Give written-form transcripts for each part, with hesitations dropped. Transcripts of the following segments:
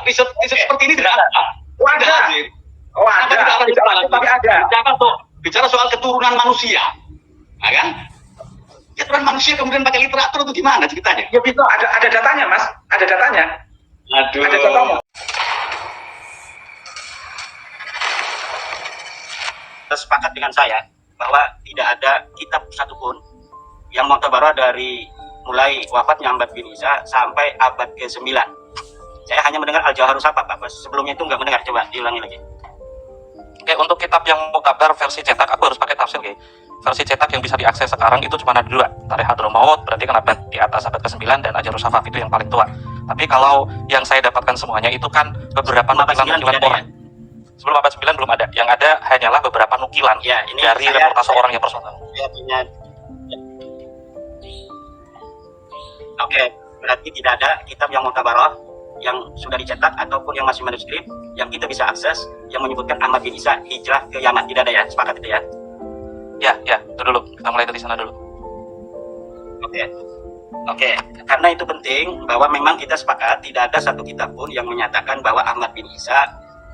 riset seperti ini tidak ada. Tidak hadir. Tapi ada. Bicara soal keturunan manusia, nah, kan? Keturunan manusia kemudian pakai literatur itu gimana ceritanya? Ya itu ada datanya, Mas. Ada datanya. Aduh. Ada datanya. Sepakat dengan saya bahwa tidak ada kitab satupun yang mu'tabarah dari mulai wafatnya Ahmad bin Isa sampai abad ke-9. Saya hanya mendengar Al-Jawharus Safaf, Pak. Sebelumnya itu nggak mendengar. Coba diulangi lagi. Oke, untuk kitab yang mu'tabar versi cetak, aku harus pakai tafsir, Oke. Versi cetak yang bisa diakses sekarang itu cuma ada 2. Tarikh Hadramaut, berarti kan abad di atas abad ke-9, dan Al-Jawharus Safaf itu yang paling tua. Tapi kalau yang saya dapatkan semuanya itu kan beberapa nukilan-nukilan orang. Sebelum abad 9 belum ada. Yang ada hanyalah beberapa nukilan Ya, ini dari reportase orang yang personal. Oke, berarti tidak ada kitab yang mu'tabarah yang sudah dicetak ataupun yang masih manuskrip yang kita bisa akses yang menyebutkan Ahmad bin Isa hijrah ke Yaman. Tidak ada ya? Sepakat itu ya? Ya, itu dulu. Kita mulai dari sana dulu. Oke, karena itu penting bahwa memang kita sepakat tidak ada satu kitab pun yang menyatakan bahwa Ahmad bin Isa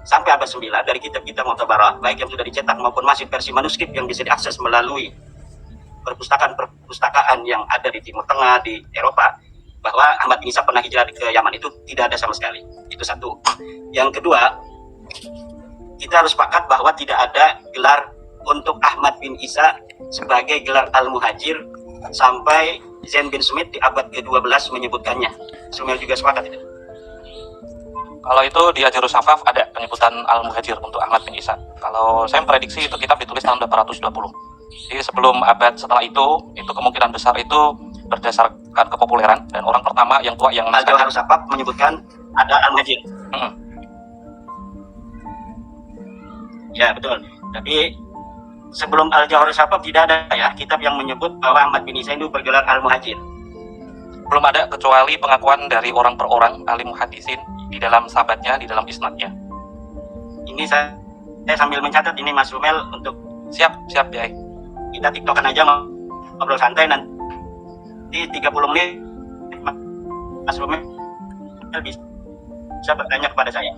sampai abad 9 dari kitab-kitab mu'tabarah baik yang sudah dicetak maupun masih versi manuskrip yang bisa diakses melalui perpustakaan yang ada di Timur Tengah, di Eropa, bahwa Ahmad bin Isa pernah hijrah ke Yaman itu tidak ada sama sekali. Itu satu. Yang kedua, kita harus sepakat bahwa tidak ada gelar untuk Ahmad bin Isa sebagai gelar Al-Muhajir sampai Zain bin Smith di abad ke-12 menyebutkannya. Sumel juga sepakat itu. Kalau itu di Al-Jawharus Safaf ada penyebutan Al-Muhajir untuk Ahmad bin Isa. Kalau saya prediksi itu kitab ditulis tahun 820. Jadi sebelum abad setelah itu kemungkinan besar itu berdasarkan kepopuleran dan orang pertama yang tua yang Al-Jawharus Safaf menyebutkan ada Al-Muhajir. Ya betul. Tapi sebelum Al-Jawharus Safaf tidak ada ya kitab yang menyebut bahwa Ahmad bin Isa itu bergelar Al-Muhajir. Belum ada kecuali pengakuan dari orang per orang ahli muhadisin di dalam sahabatnya, di dalam isnadnya. Ini saya sambil mencatat ini Mas Sumel untuk Siap ya. kita tiktokan aja ngobrol santai nanti 30 menit Mas Sumel bisa bertanya kepada saya.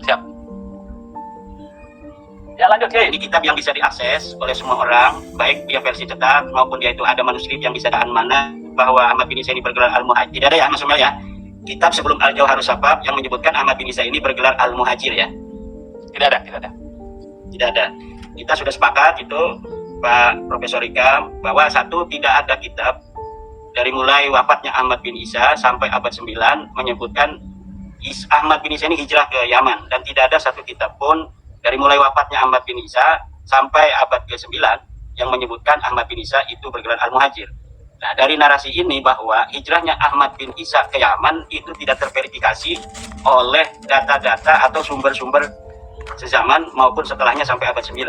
Siap. Ya lanjut, Ini kitab yang bisa diakses oleh semua orang, baik dia versi cetak maupun dia itu ada manuskrip yang bisa daan mana bahwa Ahmad bin Isa ini bergelar Al-Muhajir. Tidak ada ya Mas Sumel ya? Kitab sebelum Al-Jawharus Safaf yang menyebutkan Ahmad bin Isa ini bergelar Al-Muhajir ya? Tidak ada. Tidak ada. Kita sudah sepakat itu Pak Profesor Ika bahwa satu, tidak ada kitab dari mulai wafatnya Ahmad bin Isa sampai abad 9 menyebutkan Ahmad bin Isa ini hijrah ke Yaman, dan tidak ada satu kitab pun dari mulai wafatnya Ahmad bin Isa sampai abad ke-9 yang menyebutkan Ahmad bin Isa itu bergelar Al-Muhajir. Nah, dari narasi ini bahwa hijrahnya Ahmad bin Isa ke Yaman itu tidak terverifikasi oleh data-data atau sumber-sumber sezaman maupun setelahnya sampai abad 9.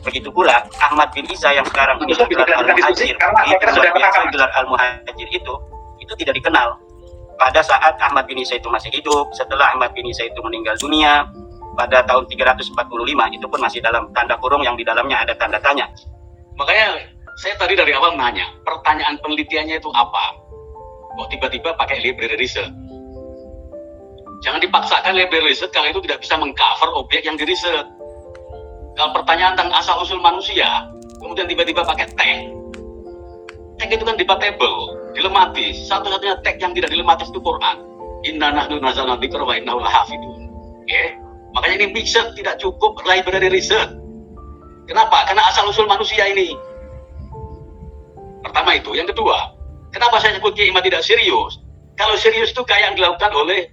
Begitu pula Ahmad bin Isa yang sekarang bergelar Al-Muhajir, gelar Al-Muhajir itu tidak dikenal pada saat Ahmad bin Isa itu masih hidup. Setelah Ahmad bin Isa itu meninggal dunia pada tahun 345, itu pun masih dalam tanda kurung yang di dalamnya ada tanda tanya. Makanya saya tadi dari awal nanya, pertanyaan penelitiannya itu apa? Kok tiba-tiba pakai library research? Jangan dipaksakan library research kalau itu tidak bisa mengcover objek yang di-research. Kalau pertanyaan tentang asal-usul manusia, kemudian tiba-tiba pakai tag itu kan debatable, dilematis. Satu-satunya tag yang tidak dilematis itu Quran. Inna nahnu nazzalna dzikra wa inna lahu lahafidun. Oke? Makanya ini research tidak cukup library research. Kenapa? Karena asal-usul manusia ini. Pertama itu. Yang kedua, kenapa saya sebut Kiai Imam tidak serius? Kalau serius itu kayak yang dilakukan oleh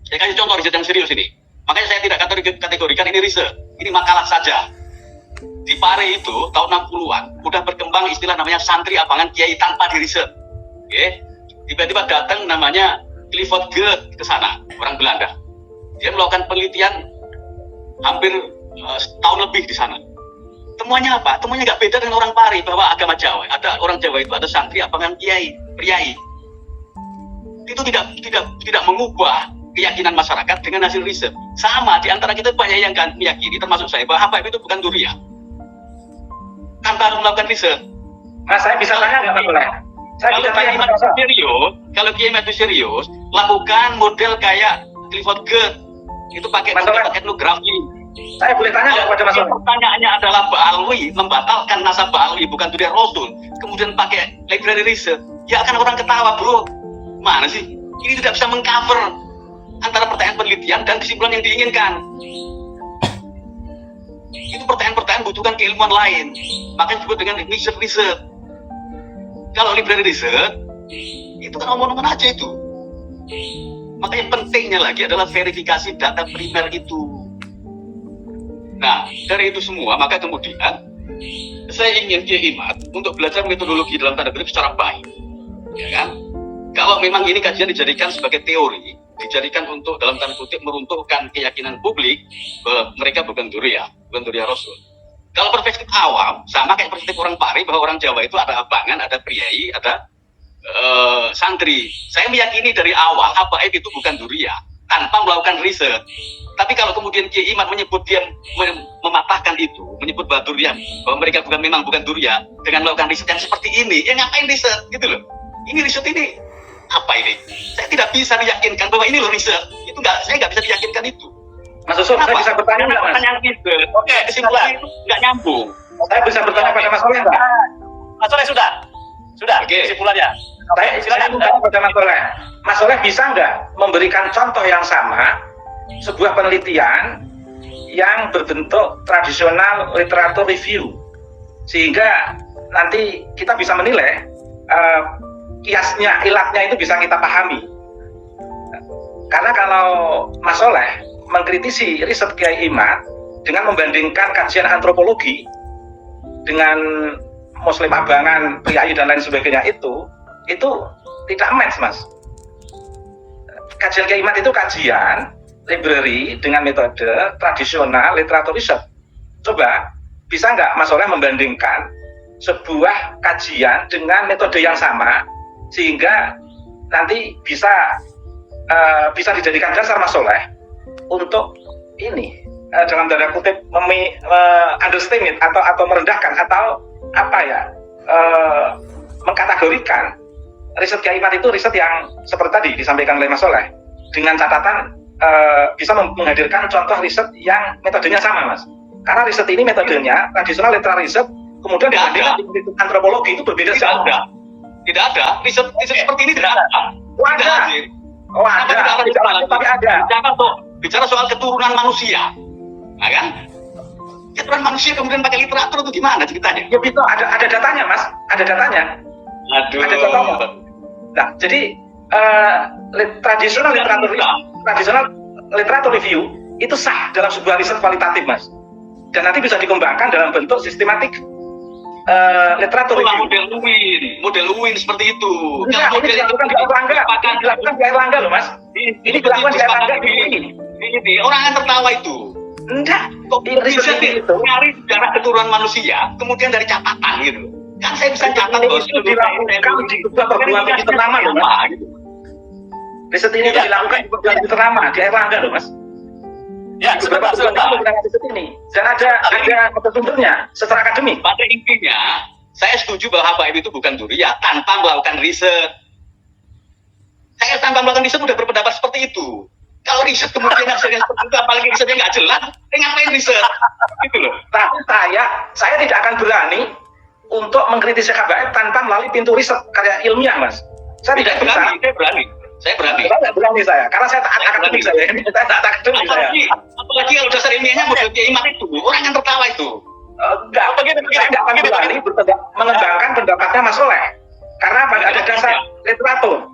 saya kasih contoh riset yang serius ini. Makanya saya tidak kategorikan ini riset. Ini makalah saja. Di Pare itu tahun 60-an udah berkembang istilah namanya santri abangan kiai tanpa diriset. Oke. Tiba-tiba datang namanya Clifford Geertz ke sana, orang Belanda. Dia melakukan penelitian hampir setahun lebih di sana. Temuannya apa? Temuannya nggak beda dengan orang Pare bahwa agama Jawa. Ada orang Jawa itu ada santri abangan kiai, priai. Itu tidak mengubah keyakinan masyarakat dengan hasil riset. Sama di antara kita banyak yang meyakini, termasuk saya, bahwa Habib itu bukan durian tanpa harus melakukan riset. Nah, saya bisa tanya nggak boleh? Kalau Kiai serius, lakukan model kayak Clifford Geertz. Itu pakai Mas Soleh, etnografi. saya boleh tanya nggak kepada Mas Soleh? Pertanyaannya adalah Ba'alwi membatalkan nasab Ba'alwi bukan dari Rasul, kemudian pakai library research, ya akan orang ketawa, bro. Mana sih? Ini tidak bisa mengcover antara pertanyaan penelitian dan kesimpulan yang diinginkan. Itu pertanyaan-pertanyaan butuhkan keilmuan lain, makanya disebut dengan research. Kalau library research itu kan omong-omongan aja itu. Makanya pentingnya lagi adalah verifikasi data primer itu. Nah, dari itu semua, maka kemudian saya ingin Kiai Imad untuk belajar metodologi dalam tanda kutip secara baik, ya kan? Kalau memang ini kajian dijadikan sebagai teori, dijadikan untuk dalam tanda kutip meruntuhkan keyakinan publik bahwa mereka bukan Duriyah Rasul. Kalau perspektif awam, sama kayak perspektif orang Pari bahwa orang Jawa itu ada abangan, ada priai, ada santri. Saya meyakini dari awal Habaib itu bukan Duriyah tanpa melakukan riset. Tapi kalau kemudian Kiai Imad menyebut dia mematahkan itu, menyebut bahwa Duriyah, bahwa mereka memang bukan Duriyah dengan melakukan riset yang seperti ini, ya ngapain riset gitu loh? Ini riset ini apa ini? Saya tidak bisa diyakinkan bahwa ini loh riset. Itu saya nggak bisa diyakinkan itu. Mas Usul, saya bisa bertanya nggak, Mas? Pertanyaan riset. Oke, kesimpulannya itu nggak nyambung. Saya bisa bertanya pada Mas Soleh nggak? Mas Soleh sudah Oke. kesimpulannya. Saya mau tanya pada Mas Soleh. Mas Soleh bisa nggak memberikan contoh yang sama sebuah penelitian yang berbentuk tradisional literatur review, sehingga nanti kita bisa menilai kiasnya, ilatnya itu bisa kita pahami. Karena kalau Mas Soleh mengkritisi riset Kiai Imad dengan membandingkan kajian antropologi dengan Muslim abangan, priai dan lain sebagainya, itu tidak match, Mas. Kajian Kiai Imad itu kajian library dengan metode tradisional literatur riset. Coba bisa nggak Mas Soleh membandingkan sebuah kajian dengan metode yang sama sehingga nanti bisa dijadikan dasar Mas Soleh untuk ini dalam tanda kutip underestimate atau merendahkan atau apa ya, mengkategorikan riset Kiai Imad itu riset yang seperti tadi disampaikan oleh Mas Soleh, dengan catatan bisa menghadirkan contoh riset yang metodenya sama, Mas. Karena riset ini metodenya tradisional literary research, kemudian dibandingkan dengan riset antropologi itu berbeda jauh. Tidak ada. Riset seperti ini tidak ada. Ada. Oh, ada. Tapi ada. Bicara soal keturunan manusia, nah, kan? Keturunan manusia kemudian pakai literatur itu gimana ceritanya? Ya itu ada datanya, Mas. Ada datanya. Aduh. Ada datanya. Nah, jadi tradisional literatur review itu sah dalam sebuah riset kualitatif, Mas. Dan nanti bisa dikembangkan dalam bentuk sistematik literatur review. Model UIN seperti itu. Enggak, ini dilakukan di Airlangga loh, Mas. Ini dilakukan di Airlangga di ini. Orang akan tertawa itu. Enggak, Riset itu nyari sejarah keturunan manusia, kemudian dari catatan gitu. Kan saya bisa catat itu dilakukan di sebuah perguruan tinggi ternama loh, Mas. Riset ini dilakukan di perguruan tinggi ternama di Airlangga loh, Mas. Ya, beberapa perguruan tinggi riset ini. Dan ada metodenya secara akademik. Pada intinya, saya setuju bahwa Habaib itu bukan Duriyah tanpa melakukan riset. Saya tanpa melakukan riset sudah berpendapat seperti itu. Kalau riset kemudian hasilnya seperti itu, apalagi risetnya nggak jelas, ngapain riset? Gitu loh. Tapi saya tidak akan berani untuk mengkritisi Habaib tanpa melalui pintu riset karya ilmiah, Mas. Saya tidak bisa. Saya berani. Saya tidak berani saya, karena saya tak akademik saya. Saya tak akademik saya. Apalagi kalau dasar ilmiahnya model Kiai Imad itu, orang yang tertawa itu. Enggak, saya tidak akan berani mengembangkan pendapatnya Mas Soleh. Karena ada dasar literatur.